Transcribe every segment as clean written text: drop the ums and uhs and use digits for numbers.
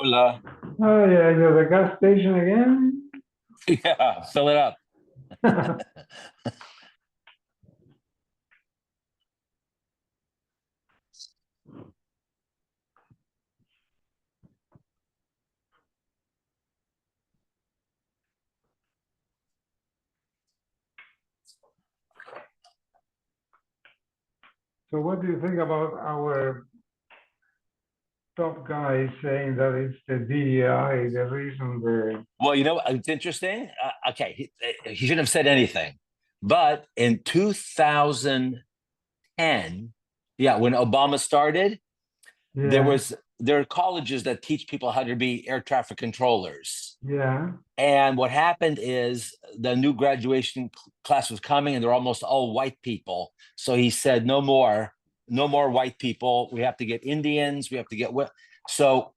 Hola. Oh, yeah, you're the gas station again? Yeah, fill it up. So what do you think about our top guy saying that it's the DEI, the reason the... Well, it's interesting. Okay, he shouldn't have said anything. But in 2010, yeah, when Obama started, Yeah, there are colleges that teach people how to be air traffic controllers. yeah, And what happened is the new graduation class was coming, and they're almost all white people. So he said, no more white people. We have to get Indians. We have to get so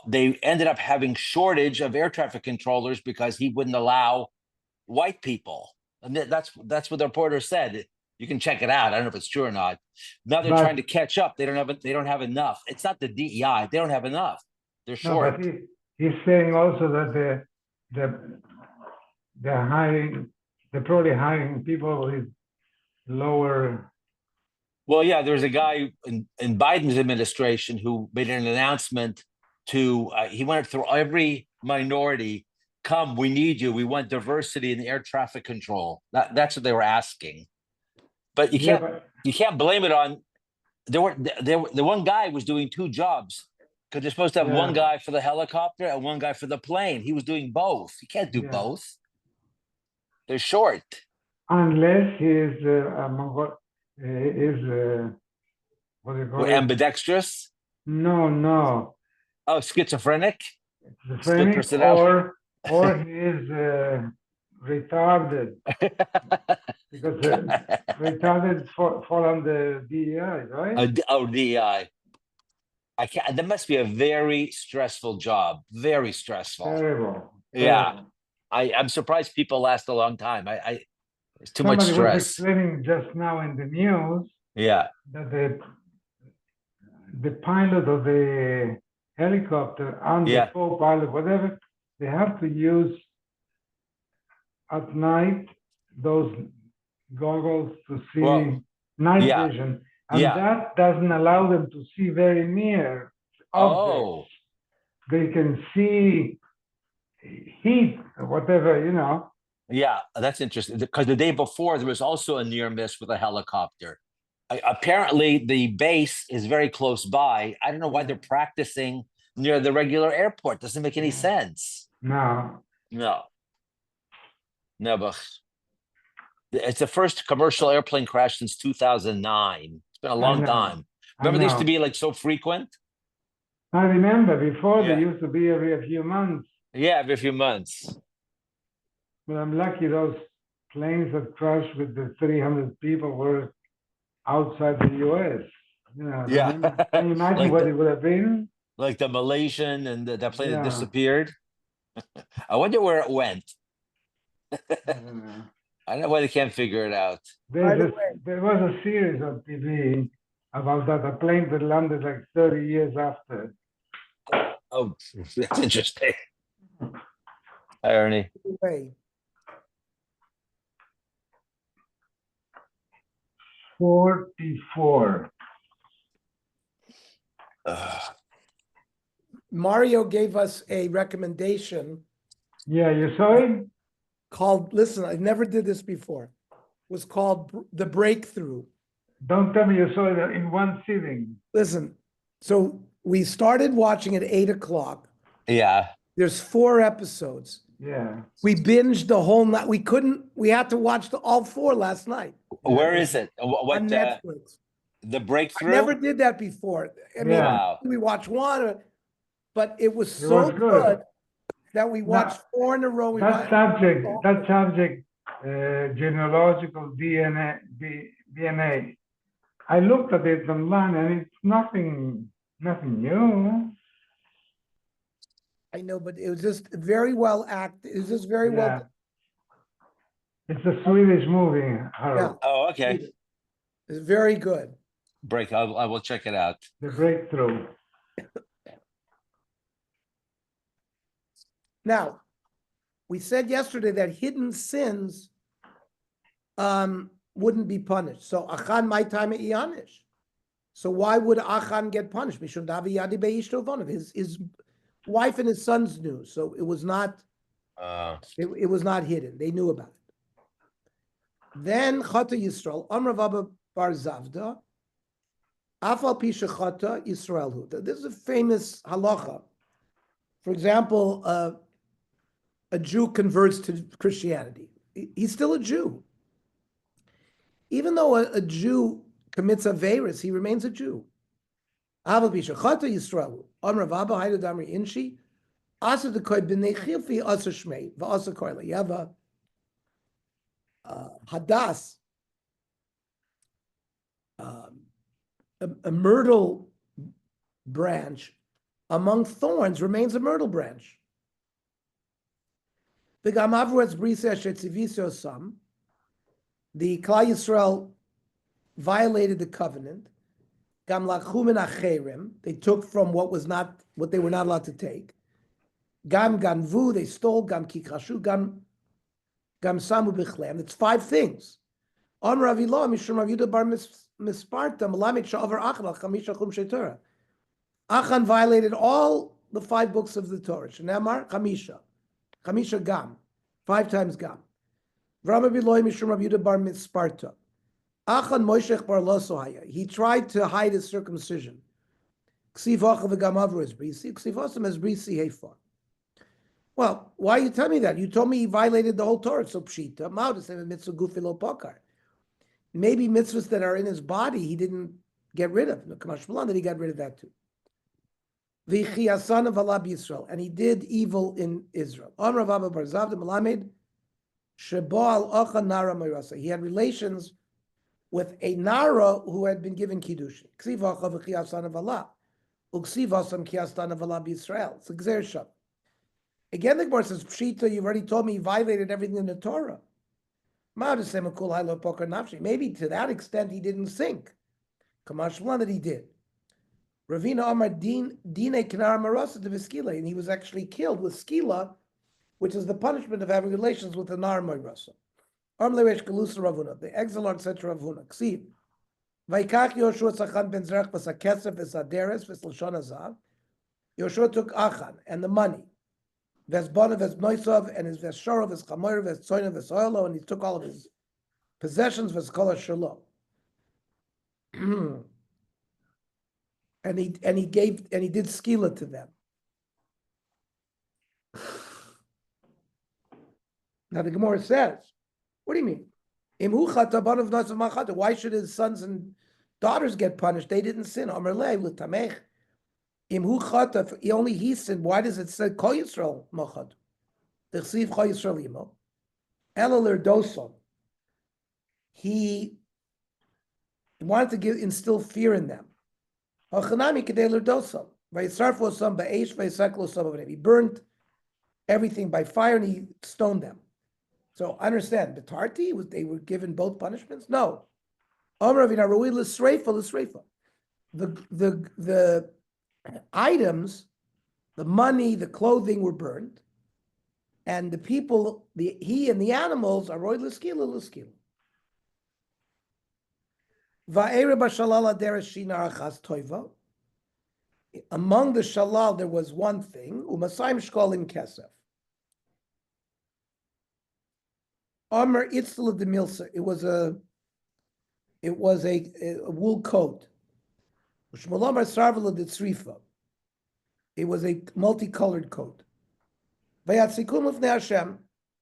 they ended up having shortage of air traffic controllers because he wouldn't allow white people. And that's what the reporter said. You can check it out. I don't know if it's true or not. Now they're trying to but catch up. They don't have enough. It's not the DEI. They don't have enough. They're no, but short. he's saying also that the they're hiring, they're probably hiring people with lower... Well, yeah, there was a guy in Biden's administration who made an announcement he went through every minority. Come, we need you. We want diversity in the air traffic control. That's what they were asking. But Yeah, but you can't blame it on the one guy was doing two jobs because they're supposed to have one yeah, guy for the helicopter and one guy for the plane. He was doing both. You can't do yeah, both. They're short. unless he's what do you call it? Ambidextrous. No, Oh, schizophrenic. Split schizophrenic, personality. or he is retarded, because retarded fall under DEI, right? DEI. I can't. That must be a very stressful job. Very stressful. Terrible, Yeah, terrible. I'm surprised people last a long time. It's too much Somebody was stress. explaining just now in the news Yeah, that the pilot of the helicopter and the yeah, co-pilot, whatever, they have to use at night those goggles to well, see night yeah, vision, and yeah. that doesn't allow them to see very near objects. Oh, They can see heat or whatever. yeah. That's interesting because the day before there was also a near miss with a helicopter. Apparently, the base is very close by. I don't know why they're practicing near the regular airport. Doesn't make any sense. No, No, never. It's the first commercial airplane crash since 2009. It's been a I long know, time. I Remember, they used to know. be like so frequent. I remember before they Yeah, used to be every few months, yeah, every few months. but I'm lucky those planes that crashed with the 300 people were outside the US. Yeah, Can you imagine like what it would have been? the Malaysian and that plane that Yeah, disappeared. I wonder where it went. I don't know. I don't know why they can't figure it out. There's a, there was a series on TV about that, a plane that landed like 30 years after. Oh, that's interesting. Hi, Ernie. Way. 44. Mario gave us a recommendation Yeah, you saw it? called, listen, I never did this before, was called The Breakthrough. Don't tell me you saw it in one sitting. Listen, so we started watching at 8 o'clock. Yeah. There's 4 episodes. Yeah. We binged the whole night. We had to watch all 4 last night Where is it? What on Netflix. the I breakthrough? never did that before. I mean, Yeah. Wow. we watched one, but it was It so was good. that we watched 4 in a row. We That subject, genealogical DNA. I looked at it online and it's nothing new. I know, but it was just very well acted. It was just very Yeah. well. It's a Swedish movie, Harold. Oh, okay. It's very good. I will check it out. The Breakthrough. Now, we said yesterday that hidden sins wouldn't be punished. So Achan my time Ianish. So why would Achan get punished? His wife and his sons knew, so it was not it was not hidden. They knew about it. Then Chata Yisrael, Amrav Abba Bar Zavda, Afal Pisha Chata Yisrael. This is a famous halacha. For example, a Jew converts to Christianity. He's still a Jew. Even though a Jew commits averis, he remains a Jew. Afal Pisha Chata Yisrael, Amrav Abba Haydu Damri Inshi, Asa the Koy B'nei Chilfi Asa Shmei V'Asa Koyla. You have a Hadas, a myrtle branch among thorns remains a myrtle branch. The Klal Yisrael violated the covenant. They took from what they were not allowed to take. Gam ganvu, they stole. Gam kikrashu, gam samu bichlem. It's 5 things. On Ravilah, Mishum Rav Yehuda bar Misparta, Malamik Sha'avar Achan, Chamisha Chum Shetorah. Achan violated all the 5 books of the Torah. Shnamar, Chamisha gam, 5 times gam. Ravilah, Mishum Rav Yehuda bar Misparta. Achan Moishech bar Losohaya. He tried to hide his circumcision. Ksiv Achav v'gam Avru es Brisi, Ksiv Osam es Brisi Hefa. Well, why you tell me that? You told me he violated the whole Torah. So pshita, mitzvah gufi lo pakar. Maybe mitzvahs that are in his body he didn't get rid of. That he got rid of that too. V'chiyasan of Allah Yisrael, and he did evil in Israel. On Rav Abba bar Zavda Melamed Shebal Acha Nara Mayrasa. He had relations with a Nara who had been given kiddushin. Ksiv Acha v'chiyasan of Allah. Uksiv Asam kiyasan of Allah Yisrael. It's a gzer shab. Again, the Gemara says, Pshita, you've already told me he violated everything in the Torah. Maybe to that extent he didn't sink. Kamashlan that he did. Ravina Amar Dine Kinar Marasa to Viskila, and he was actually killed with skila, which is the punishment of having relations with the Nar Marasa. Armleresh Galusa Ravuna, the exilard said to Ravuna, Ksiv. Vaikach Yoshua Sachan ben Zerach Vasakesef Visaderes Vislashon Azav. Yoshua took Achan and the money. Vesbona, Vesnoisov, and his Veshorov, his Chamoyer, Vesoina, Vesoilo, and he took all of his possessions, Veskola Shalom. and he did skila to them. Now the Gemara says, what do you mean? Why should his sons and daughters get punished? They didn't sin. Only he sinned. Why does it say Kol Yisrael Machad? The Chsiv Kol Yisrael Yimo. Elalir Doson. He wanted to instill fear in them. Hachanami Kedelir Doson. Vayisarfo Sam Ba'esh Vayisaklo Sam of He burned everything by fire and he stoned them. So understand, Betarti, they were given both punishments? No. Amravina Rui L'Sreifa L'Sreifa. The items, the money, the clothing were burned, and the people, he and the animals are roid l'skila l'skila. Va'ere b'shalal aderes shinar achas toiva. Among the shalal there was one thing, u'masayim shkolim kesef. Amr itzla de milsa. It was a wool coat. It was a multicolored coat.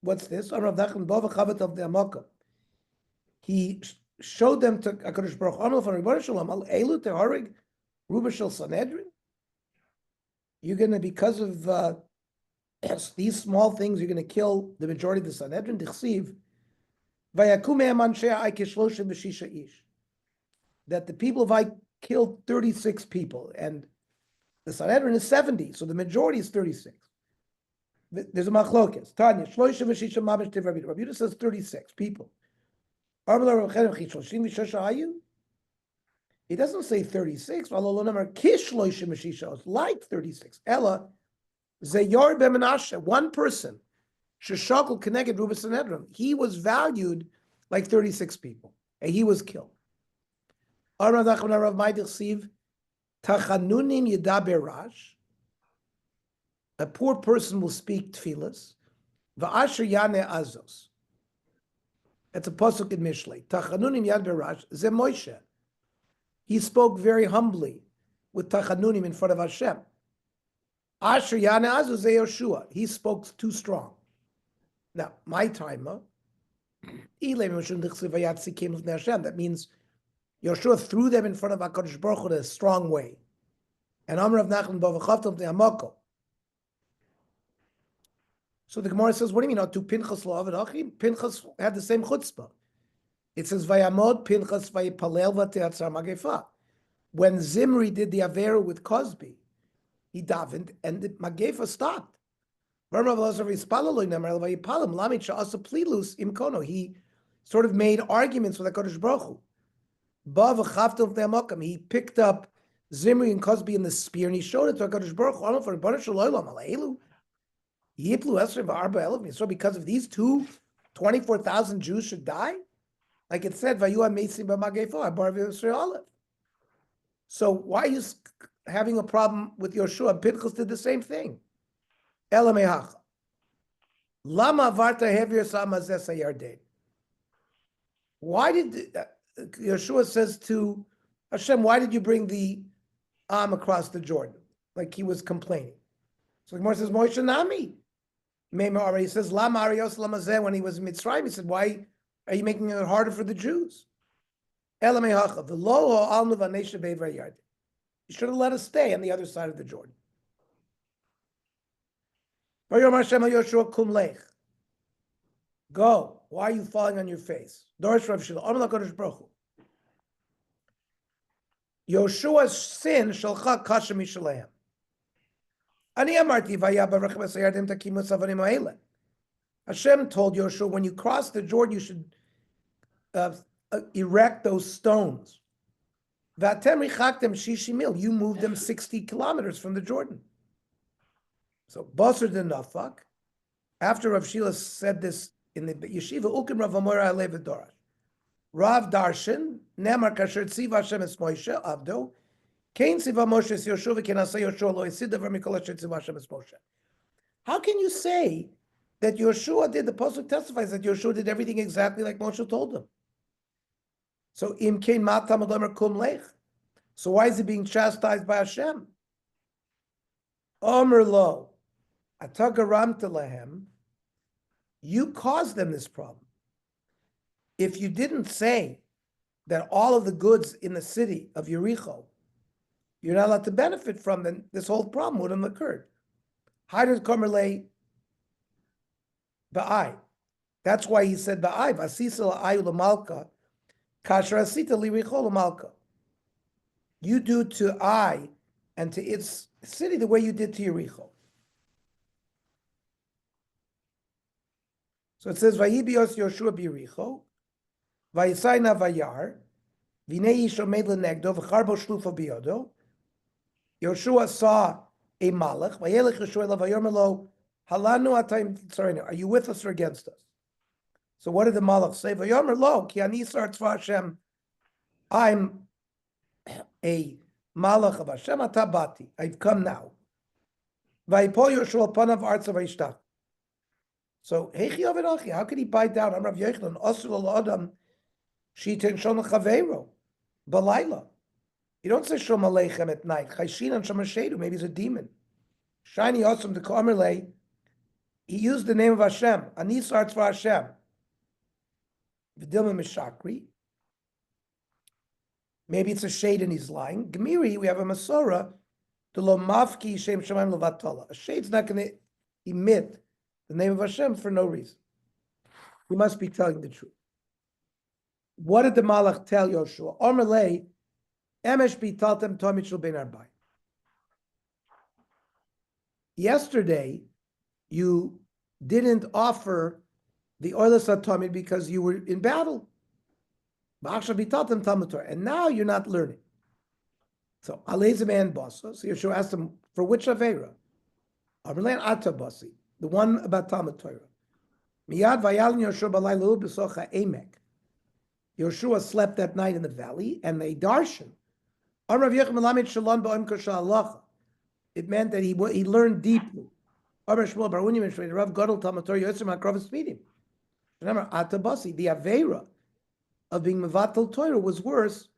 What's this? He showed them to HaKadosh Baruch Hu, Sanhedrin. You're going to, because of these small things, you're going to kill the majority of the Sanhedrin. That the people of Ai killed 36 people, and the Sanhedrin is 70, so the majority is 36. There's a machlokes. Tanya, Shloisha v'shisha mamish tiv Rabbi Yehuda says 36 people. It doesn't say 36. It's like 36. Ella, Zeyar ben Menashe, one person, Sheshakal Keneged Ruba Sanhedrin, he was valued like 36 people, and he was killed. Tachanunim Yedaber Rash, a poor person will speak tefillas. Va'asher Yane Azos. It's a pasuk in Mishlei. Tachanunim Yedaber Rash, Ze Moshe. He spoke very humbly with Tachanunim in front of Hashem. Asher Yane Azos Ze Yoshua. He spoke too strong. Now, my timer, that means Yoshua threw them in front of HaKadosh Baruch Hu in a strong way. And Amr of Nachman Bavachavtam Te'amoko. So the Gemara says, what do you mean? To Pinchas lo Avad Achim? Pinchas had the same chutzpah. It says, Vayamod Pinchas Vayipalel V'te'atzar Magefa. When Zimri did the Avera with Cosby, he davened and the Magefa stopped. He sort of made arguments with HaKadosh Baruch Hu. He picked up Zimri and Cosby in the spear and he showed it to HaKadosh Baruch Hu. So because of these two, 24,000 Jews should die? Like it said, so why are you having a problem with Yoshua? Pinchas did the same thing. Lama varta heavier samazes hayarden. Why did Yeshua says to Hashem, why did you bring the arm across the Jordan? Like he was complaining. So the Gemara says, Moshe Nami. He says, Lama Arios Lamazeh, when he was in Mitzrayim, he said, why are you making it harder for the Jews? Elamehacha, the lo alnu vanesha be'ver yarden. You should have let us stay on the other side of the Jordan. Go. Why are you falling on your face? Yoshua's sin shalcha kasha mishaleim. Hashem told Yoshua, when you cross the Jordan, you should erect those stones. You moved them 60 kilometers from the Jordan. So Basar de Nafak, after Rav Shila said this in the yeshiva, Ukim Rav Amora Alev Dorash. Rav Darshan, Nemar Kasher Tziva Hashem Es Moshe Avdo, Kain Tziva Moshe Es Yoshua V'Kenasei Yoshua Lo Yisida V'Mikol Asher Tziva Hashem Es Moshe. How can you say that Yoshua did? The pasuk testifies that Yoshua did everything exactly like Moshe told him. So Im Kain Matam Adomer Kum Lech. So why is he being chastised by Hashem? Omer Lo. You caused them this problem. If you didn't say that all of the goods in the city of Yericho, you're not allowed to benefit from them, this whole problem wouldn't have occurred. That's why he said Ba'ai, Vasisa la'ayu l'malka, kasher asita li'richo l'malka. You do to Ai and to its city the way you did to Yericho. So it says, Vayibios Yoshua b'Yericho, Vayisayna Vayar, Vinei Yishomed lenegdo, v'charbo shlufa biyodo. Yoshua saw a malach, Vayelech Yoshua l'vayomer lo, halanu atayim tzarenu. Are you with us or against us? So what did the malach say? Vayomer lo, ki ani sar tzva Hashem. I'm a malach of Hashem atabati. I've come now. Vayipol Yoshua panav artza vayishtach. So, how could he bite down? I'm Rav Yochanan, Osur Adam, Shitin Shom Chavero, Balayla. You don't say Shom Aleichem at night. Chayshin and Shom Hashedu, maybe he's a demon. Shiny awesome to Kamerle, he used the name of Hashem. Ani starts for Hashem. V'dilma Mishakri. Maybe it's a shade and he's lying. Gemiri, we have a Masorah, the Lo Mafki Shem Shemaim Levatala. A shade's not going to emit the name of Hashem for no reason. He must be telling the truth. What did the Malach tell Yoshua? Omerlei, Emesh bitaltem tomit shel ben arbai. Yesterday, you didn't offer the oilus atomid because you were in battle. And now you're not learning. So, Alezim and Bossa. So Yeshua asked him, for which Avera? Amrlan Atabasi, the one about Talmud Torah. Miyad vayalin Yoshua b'laylu b'socha emek. Yoshua slept that night in the valley, and they darshan. It meant that he learned deeply. The Aveira of being Mevatel Torah was worse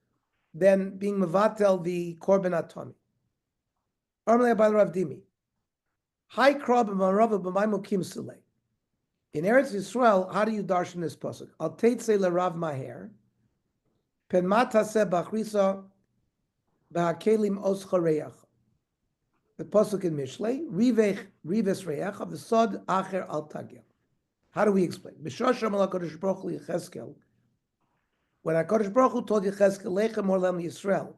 than being Mevatel the Korban Atami. In Eretz Yisrael, how do you darshan this pasuk? Al Teitze LeRav Maher, Pen Matase Bachrisa B'Hakelim Oschareach. The pasuk in Mishlei, Rives Reach of the Sod Acher Al Tagel. How do we explain? B'Shasham Al HaKadosh Baruch Hu Yecheskel. When HaKadosh Baruch Hu told Yecheskel, Lechem Orlem Yisrael,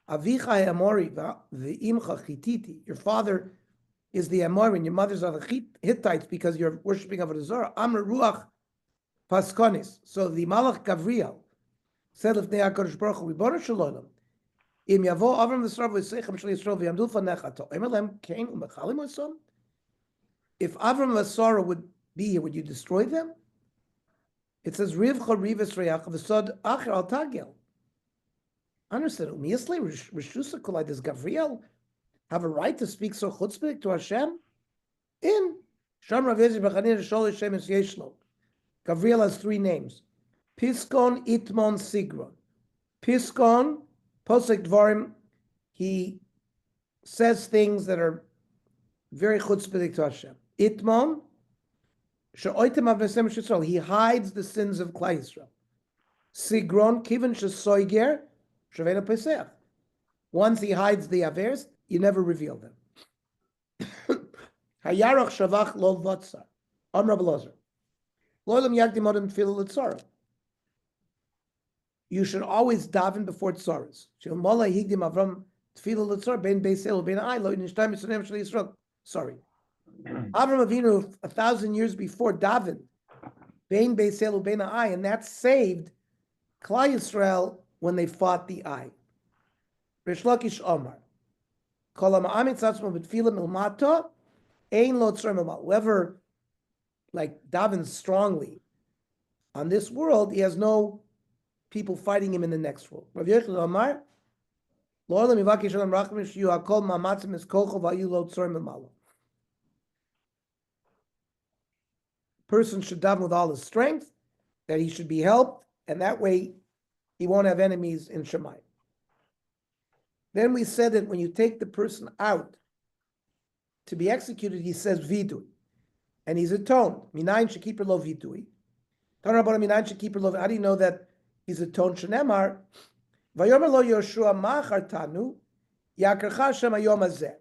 Avicha Amori V'Imcha Chititi. Your father is the Amori and your mothers are the Hittites because you're worshiping Avodah Zarah. Amr Ruach Paskonis. So the Malach Gavriel said of HaKadosh Baruch Hu, Ribono Shel Olam, Im Yavo Avram V'Sarav V'Seichem Shel Yisrael V'Yamdu Fanecha To'emer Lem Kain U'Mechalim Osom. If Avram and Sarah would be here, would you destroy them? It says Rivcha Rives Reach V'Sod Acher Al Tagel. Understand? Umiasle Rishusa Kolai. Does Gavriel have a right to speak so chutzpah to Hashem? In Sham Rav Yezir B'Chanin Shol Hashem Es Yeshlo. Gavriel has three names: Piskon, Itmon, Sigron. Piskon, Posek Dvarim. He says things that are very chutzpah to Hashem. Itmon, She'oitem Avnesem Shisrael. He hides the sins of Klai Yisrael. Sigron, Kiven Shesoiger, Shavena Pesach. Once he hides the Avers, you never reveal them. Hayarach Shavach Lo Vatsar. Amr Abelazar. Loilam Yagdim Odem Tefillah L'Tzara. You should always daven before tzaras. Shel Mola Higdim Avram Tefillah L'Tzara Ben Beis El Ben Ai Lo Nishtam Yisrael Shel Yisrael. Sorry. Avram Avinu 1,000 years before davened Ben Beis El Ben Ai, and that saved Klai Yisrael when they fought the Ai. Rish Lakish Omar. Whoever like davens strongly on this world, he has no people fighting him in the next world. Person should daven with all his strength, that he should be helped, and that way he won't have enemies in Shemai. Then we said that when you take the person out to be executed, he says vidui, and he's atoned. Minayin shekiper lo vidui. How do you know that he's atoned? Shenemar vayomer lo Yoshua machartanu yakarcha Hashem hayom hazeh.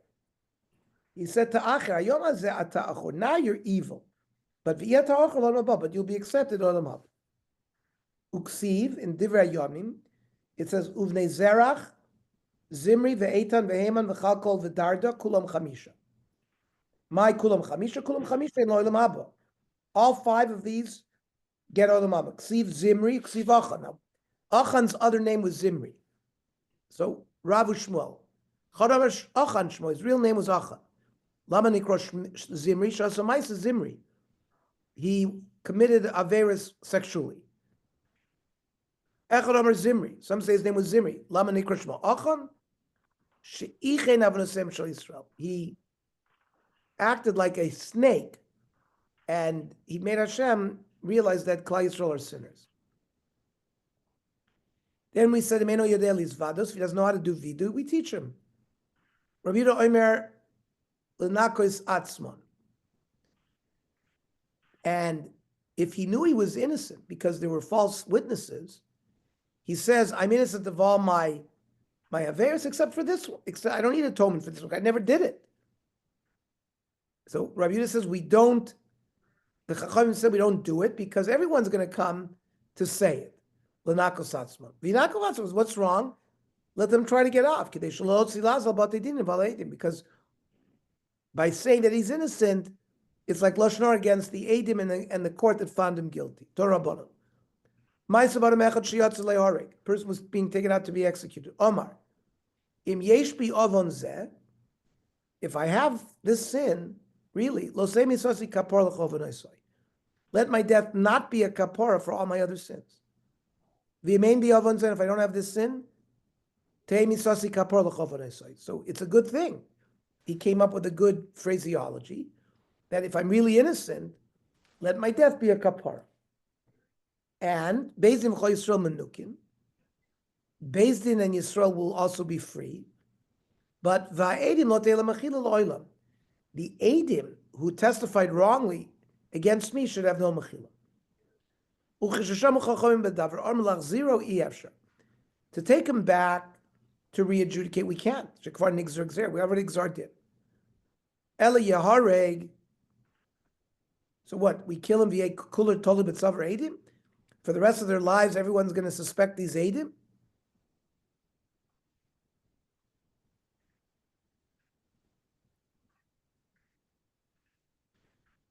He said to Acher, hayom hazeh ata achor. Now you're evil, but v'yet ha'ochel olam haba, but you'll be accepted olam haba. Uksiv in Divrei Yomim, it says uvnei zerach Zimri ve'etan ve'heman v'chalkol v'darda kulam chamisha. My kulam chamisha in olam haba. All five of these get olam haba. Ksiv Zimri, ksiv Achan. Now, Achan's other name was Zimri. So Ravu Shmuel. Chadav Achan Shmuel. His real name was Achan. Lama nikrosh Zimri. Shasamaisa Zimri. He committed Averis sexually. Echad Amar Zimri. Some say his name was Zimri. Lama nikrosh Shmuel. Achan. He acted like a snake, and he made Hashem realize that Klai Yisrael are sinners. Then we said, if he doesn't know how to do vidu, we teach him. Rabbi Omer Lenakos Atzmon. And if he knew he was innocent because there were false witnesses, he says, I'm innocent of all my Averis except for this one. I don't need atonement for this one. I never did it. So Rabbi Yehuda says the Chachamim said we don't do it because everyone's going to come to say it. L'nakos atzmon. V'nakos atzmon, what's wrong? Let them try to get off. Because by saying that he's innocent, it's like Lashon Hara against the Eidim and the court that found him guilty. Torah Bono. Person was being taken out to be executed. Omar. Im yesh bi avon zeh, if I have this sin, Really, lo se misasi kapor l'chov v'noisoi. Let my death not be a kapora for all my other sins. V'yemein bi'avon zeh, if I don't have this sin, tei misasi kapor l'chov v'noisoi. So it's a good thing. He came up with a good phraseology that if I'm really innocent, let my death be a kapara. And Beis Din v'chol Yisrael menukin. Beis Din and Yisrael will also be free. But va'edim lo te'ela mechila lo'olam. The edim who testified wrongly against me should have no mechila. Ucheshasham uchachomim bedavar arm lachziro iyavsha. To take him back to re-adjudicate, we can't. Shekvar nigzer gzer. We already gzar did. Ela yahareg. So what? We kill him via kuler tolu b'tzavar edim? For the rest of their lives, everyone's going to suspect these edim?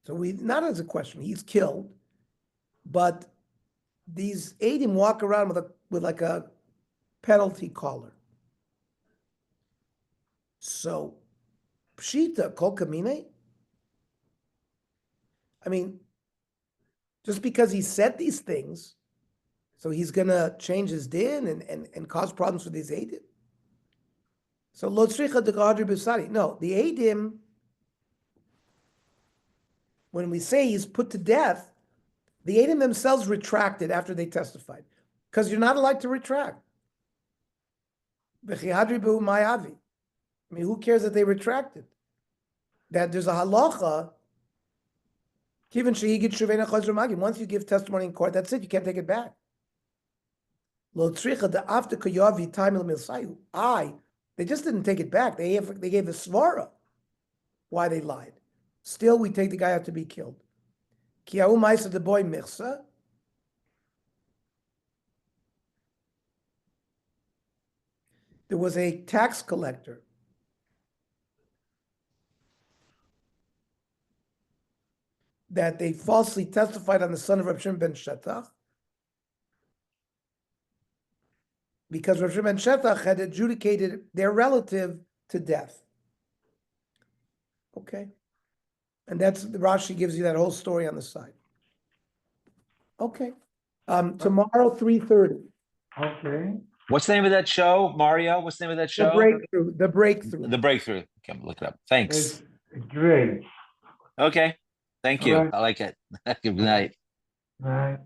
So not as a question, he's killed, but these edim walk around with like a penalty collar. So, pshita kol kamine? I mean, just because he said these things, so he's going to change his din and cause problems for these edim? So, lo tzricha dekadri b'sari. No, the edim, when we say he's put to death, the edim themselves retracted after they testified, because you're not allowed to retract. V'chihadri b'hu mayavi. I mean, who cares that they retracted? That there's a halacha. Once you give testimony in court, that's it. You can't take it back. They just didn't take it back. They gave a svara why they lied. Still, we take the guy out to be killed. The boy Mirsa. There was a tax collector that they falsely testified on the son of Rav Shimon ben Shetach, because Rav Shimon ben Shetach had adjudicated their relative to death. Okay. And that's, the Rashi gives you that whole story on the side. Okay. Tomorrow, 3:30. Okay. What's the name of that show, Mario? What's the name of that The show? breakthrough. The breakthrough. The Breakthrough. Okay, I'm look it up. Thanks. It's great. Okay. Thank you. All right. I like it. Good night. Right.